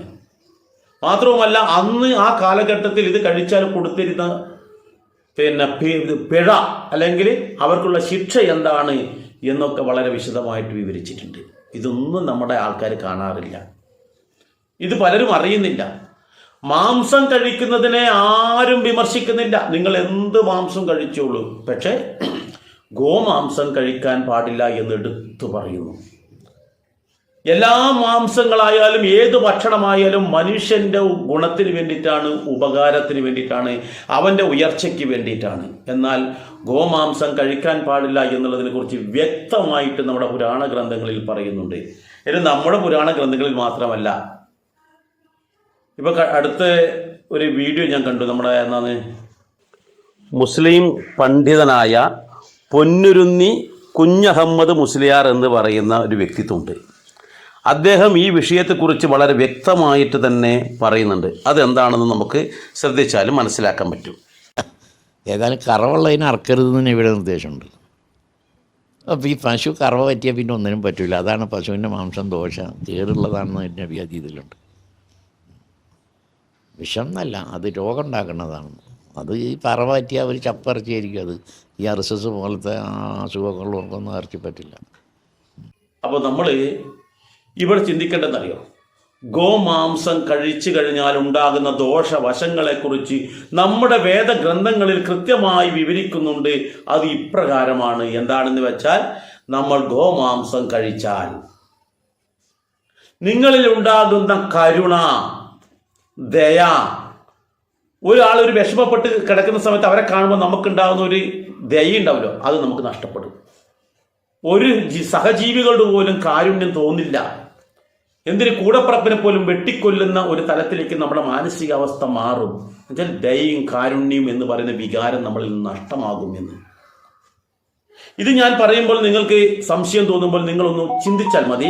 മാത്രവുമല്ല അന്ന് ആ കാലഘട്ടത്തിൽ ഇത് കഴിച്ചാൽ കൊടുത്തിരുന്ന പിഴ അല്ലെങ്കിൽ അവർക്കുള്ള ശിക്ഷ എന്താണ് എന്നൊക്കെ വളരെ വിശദമായിട്ട് വിവരിച്ചിട്ടുണ്ട്. ഇതൊന്നും നമ്മുടെ ആൾക്കാർ കാണാറില്ല, ഇത് പലരും അറിയുന്നില്ല. മാംസം കഴിക്കുന്നതിനെ ആരും വിമർശിക്കുന്നില്ല. നിങ്ങൾ എന്ത് മാംസം കഴിച്ചോളൂ, പക്ഷേ ഗോമാംസം കഴിക്കാൻ പാടില്ല എന്ന് എടുത്തു പറയുന്നു. എല്ലാ മാംസങ്ങളായാലും ഏത് ഭക്ഷണമായാലും മനുഷ്യന്റെ ഗുണത്തിന് വേണ്ടിയിട്ടാണ്, ഉപകാരത്തിന് വേണ്ടിയിട്ടാണ്, അവന്റെ ഉയർച്ചയ്ക്ക് വേണ്ടിയിട്ടാണ്. എന്നാൽ ഗോമാംസം കഴിക്കാൻ പാടില്ല എന്നുള്ളതിനെ കുറിച്ച് വ്യക്തമായിട്ട് നമ്മുടെ പുരാണ ഗ്രന്ഥങ്ങളിൽ പറയുന്നുണ്ട്. ഇത് നമ്മുടെ പുരാണ ഗ്രന്ഥങ്ങളിൽ മാത്രമല്ല, ഇപ്പൊ അടുത്ത ഒരു വീഡിയോ ഞാൻ കണ്ടു. നമ്മുടെ എന്താണ് മുസ്ലിം പണ്ഡിതനായ പൊന്നുരുന്നി കുഞ്ഞഹമ്മദ് മുസ്ലിയാർ എന്ന് പറയുന്ന ഒരു വ്യക്തിത്വമുണ്ട്. അദ്ദേഹം ഈ വിഷയത്തെക്കുറിച്ച് വളരെ വ്യക്തമായിട്ട് തന്നെ പറയുന്നുണ്ട്. അതെന്താണെന്ന് നമുക്ക് ശ്രദ്ധിച്ചാലും മനസ്സിലാക്കാൻ പറ്റും. ഏതായാലും കറവുള്ളതിനെ അറക്കരുതെന്ന് ഇവിടെ നിർദ്ദേശമുണ്ട്. അപ്പോൾ ഈ പശു കറവ പറ്റിയാൽ പിന്നെ ഒന്നിനും പറ്റില്ല. അതാണ് പശുവിൻ്റെ മാംസം ദോഷം കേടുള്ളതാണെന്ന് നബി ഹദീസിലുണ്ട്. വിഷം എന്നല്ല, അത് രോഗം ഉണ്ടാക്കുന്നതാണ്. അത് ഈ കറവ പറ്റിയാൽ അവർ ചപ്പിറച്ചിയായിരിക്കും. അത് ഈ അർസസ് പോലത്തെ അസുഖങ്ങളൊന്നും ഇറച്ചി പറ്റില്ല. അപ്പോൾ നമ്മൾ ഇവിടെ ചിന്തിക്കേണ്ടതെന്നറിയോ, ഗോമാംസം കഴിച്ചു കഴിഞ്ഞാൽ ഉണ്ടാകുന്ന ദോഷവശങ്ങളെക്കുറിച്ച് നമ്മുടെ വേദഗ്രന്ഥങ്ങളിൽ കൃത്യമായി വിവരിക്കുന്നുണ്ട്. അത് ഇപ്രകാരമാണ്. എന്താണെന്ന് വെച്ചാൽ, നമ്മൾ ഗോമാംസം കഴിച്ചാൽ നിങ്ങളിൽ ഉണ്ടാകുന്ന കരുണ, ദയ, ഒരാളൊരു വിഷമപ്പെട്ട് കിടക്കുന്ന സമയത്ത് അവരെ കാണുമ്പോൾ നമുക്കുണ്ടാകുന്ന ഒരു ദയ ഉണ്ടാവുമല്ലോ, അത് നമുക്ക് നഷ്ടപ്പെടും. ഒരു സഹജീവികളുടെ പോലും കാരുണ്യം തോന്നില്ല. എന്തിന് കൂടപ്പറപ്പിനെ പോലും വെട്ടിക്കൊല്ലുന്ന ഒരു തലത്തിലേക്ക് നമ്മുടെ മാനസികാവസ്ഥ മാറും. എന്നുവെച്ചാൽ ദയയും കാരുണ്യം എന്ന് പറയുന്ന വികാരം നമ്മളിൽ നിന്ന് നഷ്ടമാകും എന്ന്. ഇത് ഞാൻ പറയുമ്പോൾ നിങ്ങൾക്ക് സംശയം തോന്നുമ്പോൾ നിങ്ങളൊന്ന് ചിന്തിച്ചാൽ മതി.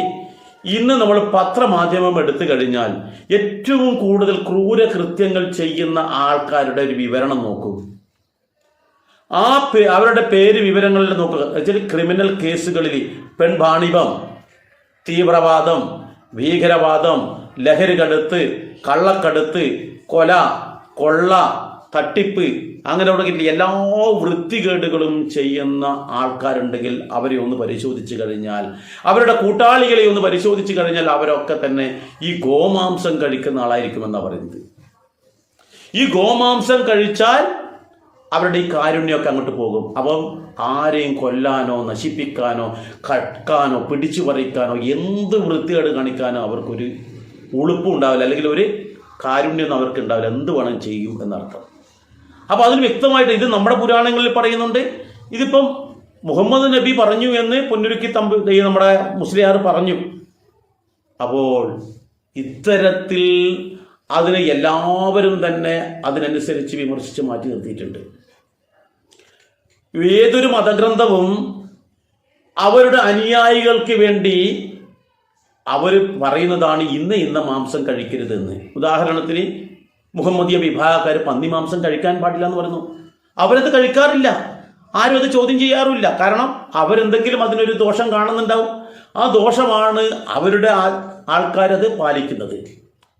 ഇന്ന് നമ്മൾ പത്രമാധ്യമം എടുത്തു കഴിഞ്ഞാൽ ഏറ്റവും കൂടുതൽ ക്രൂരകൃത്യങ്ങൾ ചെയ്യുന്ന ആൾക്കാരുടെ ഒരു വിവരണം നോക്കൂ. അവരുടെ പേര് വിവരങ്ങളിൽ നോക്കുക. ക്രിമിനൽ കേസുകളിൽ പെൺവാണിഭം, തീവ്രവാദം, ഭീകരവാദം, ലഹരികടത്ത്, കള്ളക്കടത്ത്, കൊല, കൊള്ള, തട്ടിപ്പ്, അങ്ങനെ തുടങ്ങിയിട്ട് എല്ലാ വൃത്തികേടുകളും ചെയ്യുന്ന ആൾക്കാരുണ്ടെങ്കിൽ അവരെ ഒന്ന് പരിശോധിച്ച് കഴിഞ്ഞാൽ, അവരുടെ കൂട്ടാളികളെ ഒന്ന് പരിശോധിച്ച് കഴിഞ്ഞാൽ അവരൊക്കെ തന്നെ ഈ ഗോമാംസം കഴിക്കുന്ന ആളായിരിക്കുമെന്നാണ് പറയുന്നത്. ഈ ഗോമാംസം കഴിച്ചാൽ അവരുടെ ഈ കാരുണ്യമൊക്കെ അങ്ങോട്ട് പോകും. അപ്പം ആരെയും കൊല്ലാനോ നശിപ്പിക്കാനോ കടക്കാനോ പിടിച്ചു പറിക്കാനോ എന്ത് വൃത്തികേട് കാണിക്കാനോ അവർക്കൊരു ഉളുപ്പും ഉണ്ടാവില്ല, അല്ലെങ്കിൽ ഒരു കാരുണ്യം അവർക്ക് ഉണ്ടാവില്ല. എന്ത് വേണം ചെയ്യും എന്നർത്ഥം. അപ്പോൾ അതിന് വ്യക്തമായിട്ട് ഇത് നമ്മുടെ പുരാണങ്ങളിൽ പറയുന്നുണ്ട്. ഇതിപ്പം മുഹമ്മദ് നബി പറഞ്ഞു എന്ന് പൊന്നുരുക്കി നമ്മുടെ മുസ്ലിയാർ പറഞ്ഞു. അപ്പോൾ ഇത്തരത്തിൽ അതിനെ എല്ലാവരും തന്നെ അതിനനുസരിച്ച് വിമർശിച്ച് മാറ്റി നിർത്തിയിട്ടുണ്ട്. ഏതൊരു മതഗ്രന്ഥവും അവരുടെ അനുയായികൾക്ക് വേണ്ടി അവർ പറയുന്നതാണ് ഇന്ന മാംസം കഴിക്കരുതെന്ന്. ഉദാഹരണത്തിന് മുഹമ്മദിയ വിഭാഗക്കാർ പന്നി മാംസം കഴിക്കാൻ പാടില്ല എന്ന് പറയുന്നു. അവരത് കഴിക്കാറില്ല, ആരും അത് ചോദ്യം ചെയ്യാറില്ല. കാരണം അവരെന്തെങ്കിലും അതിനൊരു ദോഷം കാണുന്നുണ്ടാവും. ആ ദോഷമാണ് അവരുടെ ആൾക്കാരത് പാലിക്കുന്നത്.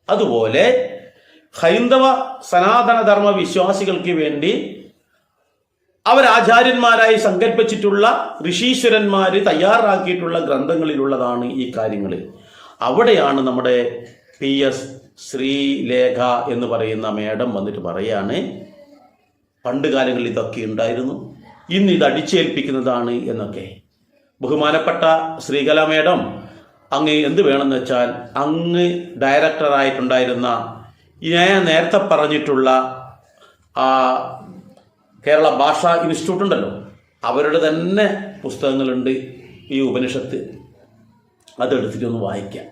അതുപോലെ ഹൈന്ദവ സനാതനധർമ്മ വിശ്വാസികൾക്ക് വേണ്ടി അവരാചാര്യന്മാരായി സങ്കല്പിച്ചിട്ടുള്ള ഋഷീശ്വരന്മാർ തയ്യാറാക്കിയിട്ടുള്ള ഗ്രന്ഥങ്ങളിലുള്ളതാണ് ഈ കാര്യങ്ങൾ. അവിടെയാണ് നമ്മുടെ PS ശ്രീലേഖ എന്ന് പറയുന്ന മേഡം വന്നിട്ട് പറയാണ്, പണ്ട് കാലങ്ങളിൽ ഇതൊക്കെ ഉണ്ടായിരുന്നു, ഇന്ന് ഇത് അടിച്ചേൽപ്പിക്കുന്നതാണ് എന്നൊക്കെ. ബഹുമാനപ്പെട്ട ശ്രീകല മേഡം, അങ്ങ് എന്ത് വേണമെന്ന് വെച്ചാൽ അങ്ങ് ഡയറക്ടറായിട്ടുണ്ടായിരുന്ന ഞാൻ നേരത്തെ പറഞ്ഞിട്ടുള്ള കേരള ഭാഷാ ഇൻസ്റ്റിറ്റ്യൂട്ട് ഉണ്ടല്ലോ, അവരുടെ തന്നെ പുസ്തകങ്ങളുണ്ട് ഈ ഉപനിഷത്ത്, അതെടുത്തിട്ടൊന്ന് വായിക്കാം.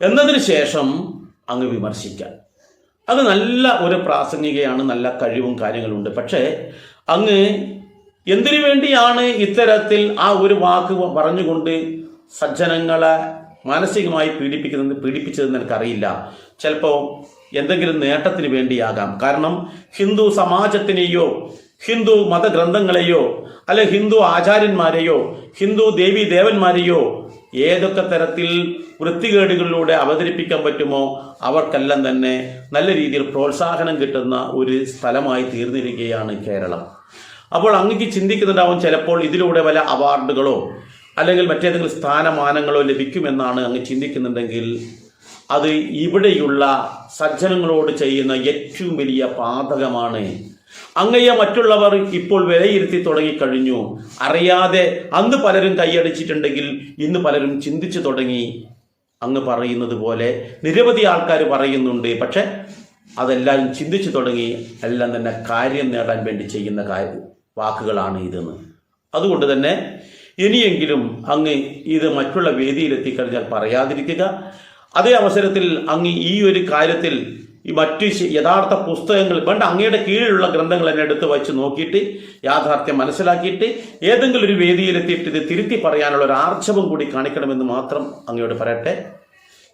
എന്നതിന് ശേഷം അങ്ങ് വിമർശിക്കാം. അത് നല്ല ഒരു പ്രാസംഗികയാണ്, നല്ല കഴിവും കാര്യങ്ങളുണ്ട്. പക്ഷേ അങ്ങ് എന്തിനു വേണ്ടിയാണ് ഇത്തരത്തിൽ ആ ഒരു വാക്ക് പറഞ്ഞുകൊണ്ട് സജ്ജനങ്ങളെ മാനസികമായി പീഡിപ്പിച്ചതെന്ന് എനിക്കറിയില്ല. ചിലപ്പോൾ എന്തെങ്കിലും നേട്ടത്തിന് വേണ്ടിയാകാം. കാരണം ഹിന്ദു സമാജത്തിനെയോ ഹിന്ദു മതഗ്രന്ഥങ്ങളെയോ അല്ലെ ഹിന്ദു ആചാര്യന്മാരെയോ ഹിന്ദു ദേവി ദേവന്മാരെയോ ഏതൊക്കെ തരത്തിൽ വൃത്തികേടുകളിലൂടെ അവതരിപ്പിക്കാൻ പറ്റുമോ അവർക്കെല്ലാം തന്നെ നല്ല രീതിയിൽ പ്രോത്സാഹനം കിട്ടുന്ന ഒരു സ്ഥലമായി തീർന്നിരിക്കുകയാണ് കേരളം. അപ്പോൾ അങ്ങക്ക് ചിന്തിക്കുന്നുണ്ടാവും ചിലപ്പോൾ ഇതിലൂടെ വല്ല അവാർഡുകളോ അല്ലെങ്കിൽ മറ്റേതെങ്കിലും സ്ഥാനമാനങ്ങളോ ലഭിക്കുമെന്നാണ് അങ്ങ് ചിന്തിക്കുന്നുണ്ടെങ്കിൽ അത് ഇവിടെയുള്ള സജ്ജനങ്ങളോട് ചെയ്യുന്ന ഏറ്റവും വലിയ പാതകമാണ്. അങ്ങയെ മറ്റുള്ളവർ ഇപ്പോൾ വിലയിരുത്തി തുടങ്ങിക്കഴിഞ്ഞു. അറിയാതെ അന്ന് പലരും കൈയടിച്ചിട്ടുണ്ടെങ്കിൽ ഇന്ന് പലരും ചിന്തിച്ചു തുടങ്ങി. അങ്ങ് പറയുന്നത് പോലെ നിരവധി ആൾക്കാർ പറയുന്നുണ്ട്, പക്ഷെ അതെല്ലാവരും ചിന്തിച്ചു തുടങ്ങി. എല്ലാം തന്നെ കാര്യം നേടാൻ വേണ്ടി ചെയ്യുന്ന വാക്കുകളാണ് ഇതെന്ന്. അതുകൊണ്ട് തന്നെ ഇനിയെങ്കിലും അങ്ങ് ഇത് മറ്റുള്ള വേദിയിലെത്തിക്കഴിഞ്ഞാൽ പറയാതിരിക്കുക. അതേ അവസരത്തിൽ അങ്ങ് ഈ ഒരു കാര്യത്തിൽ ഈ മറ്റു യഥാർത്ഥ പുസ്തകങ്ങൾ വേണ്ട, അങ്ങയുടെ കീഴിലുള്ള ഗ്രന്ഥങ്ങൾ എന്നെ എടുത്ത് വച്ച് നോക്കിയിട്ട് യാഥാർത്ഥ്യം മനസ്സിലാക്കിയിട്ട് ഏതെങ്കിലും ഒരു വേദിയിലെത്തിയിട്ട് ഇത് തിരുത്തി പറയാനുള്ള ഒരു ആർജവം കൂടി കാണിക്കണമെന്ന് മാത്രം അങ്ങയോട് പറയട്ടെ.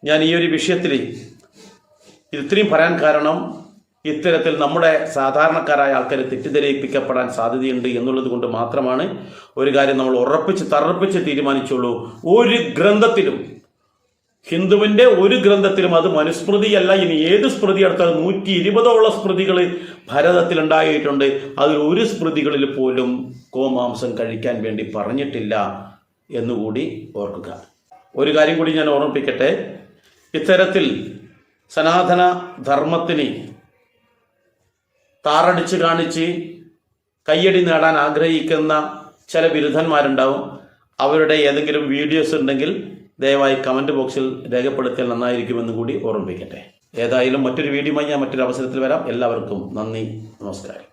ഞാൻ ഈ ഒരു വിഷയത്തിൽ ഇത്രയും പറയാൻ കാരണം ഇത്തരത്തിൽ നമ്മുടെ സാധാരണക്കാരായ ആൾക്കാർ തെറ്റിദ്ധരിപ്പിക്കപ്പെടാൻ സാധ്യതയുണ്ട് എന്നുള്ളത് കൊണ്ട് മാത്രമാണ്. ഒരു കാര്യം നമ്മൾ തറപ്പിച്ച് തീരുമാനിച്ചുള്ളൂ, ഒരു ഗ്രന്ഥത്തിലും, ഹിന്ദുവിൻ്റെ ഒരു ഗ്രന്ഥത്തിലും, അത് മനുസ്മൃതിയല്ല, ഇനി ഏത് സ്മൃതി എടുത്താലും 120ഓളം സ്മൃതികൾ ഭാരതത്തിൽ ഉണ്ടായിട്ടുണ്ട്. അതിൽ ഒരു സ്മൃതികളിൽ പോലും ഗോമാംസം കഴിക്കാൻ വേണ്ടി പറഞ്ഞിട്ടില്ല എന്നുകൂടി ഓർക്കുക. ഒരു കാര്യം കൂടി ഞാൻ ഓർമ്മിപ്പിക്കട്ടെ. ഇത്തരത്തിൽ സനാതന ധർമ്മത്തിന് താറടിച്ച് കാണിച്ച് കയ്യടി നേടാൻ ആഗ്രഹിക്കുന്ന ചില ബിരുദന്മാരുണ്ടാവും. അവരുടെ ഏതെങ്കിലും വീഡിയോസ് ഉണ്ടെങ്കിൽ ദയവായി കമൻറ്റ് ബോക്സിൽ രേഖപ്പെടുത്തിയാൽ നന്നായിരിക്കുമെന്ന് കൂടി ഓർമ്മിപ്പിക്കട്ടെ. ഏതായാലും മറ്റൊരു വീഡിയോയുമായി ഞാൻ മറ്റൊരു അവസരത്തിൽ വരാം. എല്ലാവർക്കും നന്ദി, നമസ്കാരം.